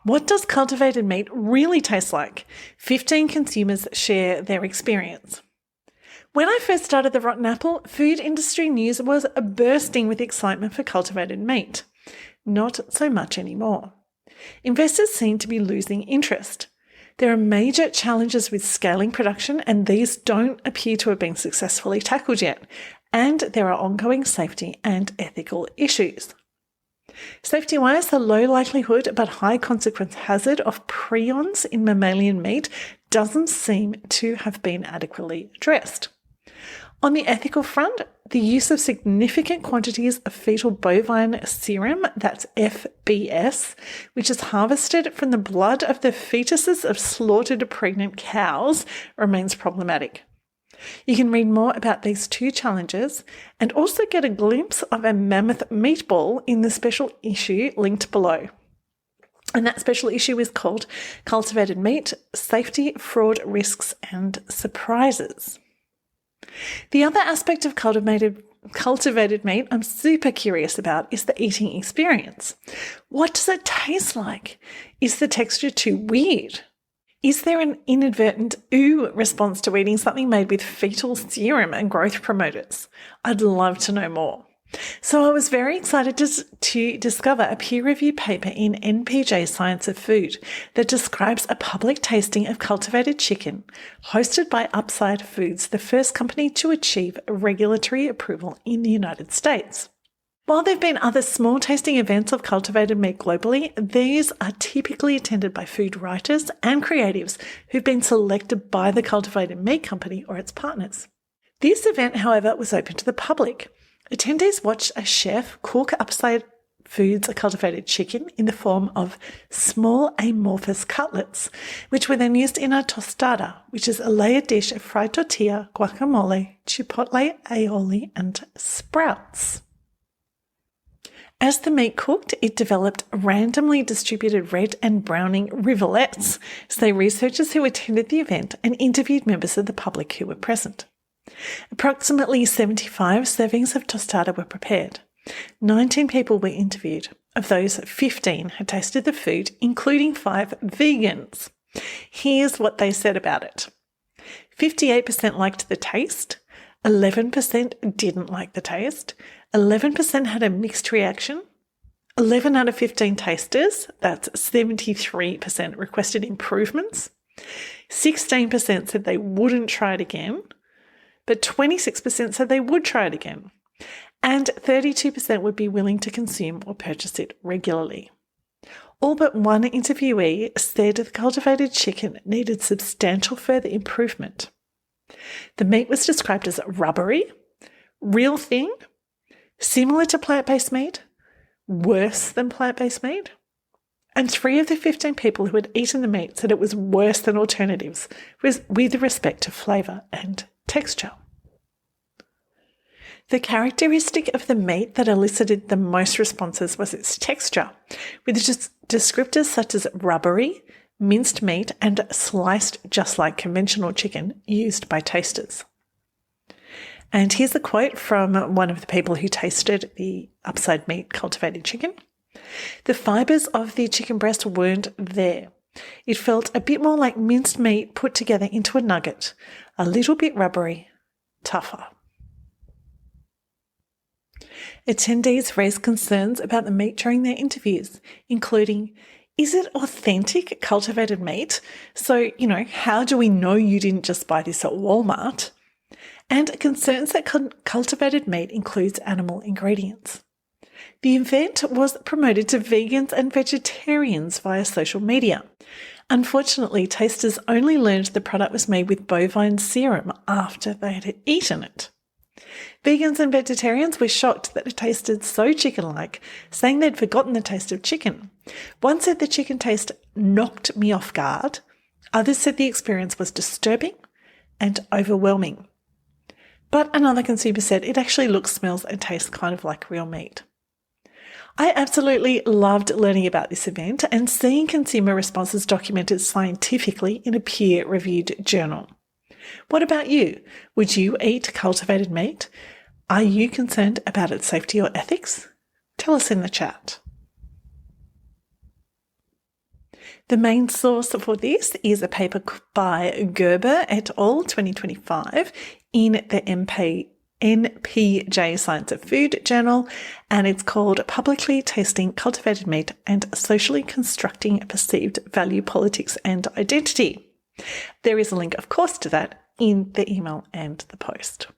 What does cultivated meat really taste like? 15 consumers share their experience. When I first started The Rotten Apple, food industry news was bursting with excitement for cultivated meat. Not so much anymore. Investors seem to be losing interest. There are major challenges with scaling production, and these don't appear to have been successfully tackled yet, and there are ongoing safety and ethical issues. Safety-wise, the low likelihood but high consequence hazard of prions in mammalian meat doesn't seem to have been adequately addressed. On the ethical front, the use of significant quantities of fetal bovine serum, that's FBS, which is harvested from the blood of the fetuses of slaughtered pregnant cows, remains problematic. You can read more about these two challenges and also get a glimpse of a mammoth meatball in the special issue linked below. And that special issue is called Cultivated Meat, Safety, Fraud, Risks and Surprises. The other aspect of cultivated meat I'm super curious about is the eating experience. What does it taste like? Is the texture too weird? Is there an inadvertent ooh response to eating something made with fetal serum and growth promoters? I'd love to know more. So I was very excited to discover a peer-reviewed paper in NPJ Science of Food that describes a public tasting of cultivated chicken hosted by Upside Foods, the first company to achieve regulatory approval in the United States. While there have been other small tasting events of cultivated meat globally, these are typically attended by food writers and creatives who've been selected by the cultivated meat company or its partners. This event, however, was open to the public. Attendees watched a chef cook Upside Foods cultivated chicken in the form of small amorphous cutlets, which were then used in a tostada, which is a layered dish of fried tortilla, guacamole, chipotle aioli, and sprouts. As the meat cooked, it developed randomly distributed red and browning rivulets, say researchers who attended the event and interviewed members of the public who were present. Approximately 75 servings of tostada were prepared. 19 people were interviewed. Of those, 15 had tasted the food, including 5 vegans. Here's what they said about it. 58% liked the taste, 11% didn't like the taste, 11% had a mixed reaction, 11 out of 15 tasters, that's 73%, requested improvements, 16% said they wouldn't try it again, but 26% said they would try it again, and 32% would be willing to consume or purchase it regularly. All but one interviewee said the cultivated chicken needed substantial further improvement. The meat was described as rubbery, real thin, similar to plant-based meat, worse than plant-based meat, and 3 of the 15 people who had eaten the meat said it was worse than alternatives with respect to flavour and texture. The characteristic of the meat that elicited the most responses was its texture, with descriptors such as rubbery, minced meat, and sliced just like conventional chicken used by tasters. And here's a quote from one of the people who tasted the Upside Meat cultivated chicken. The fibres of the chicken breast weren't there. It felt a bit more like minced meat put together into a nugget, a little bit rubbery, tougher. Attendees raised concerns about the meat during their interviews, including, is it authentic cultivated meat? So, how do we know you didn't just buy this at Walmart? And concerns that cultivated meat includes animal ingredients. The event was promoted to vegans and vegetarians via social media. Unfortunately, tasters only learned the product was made with bovine serum after they had eaten it. Vegans and vegetarians were shocked that it tasted so chicken-like, saying they'd forgotten the taste of chicken. One said the chicken taste knocked me off guard. Others said the experience was disturbing and overwhelming. But another consumer said it actually looks, smells and tastes kind of like real meat. I absolutely loved learning about this event and seeing consumer responses documented scientifically in a peer-reviewed journal. What about you? Would you eat cultivated meat? Are you concerned about its safety or ethics? Tell us in the chat. The main source for this is a paper by Gerber et al. 2025 in the NPJ Science of Food journal, and it's called Publicly Tasting Cultivated Meat and Socially Constructing Perceived Value Politics and Identity. There is a link, of course, to that in the email and the post.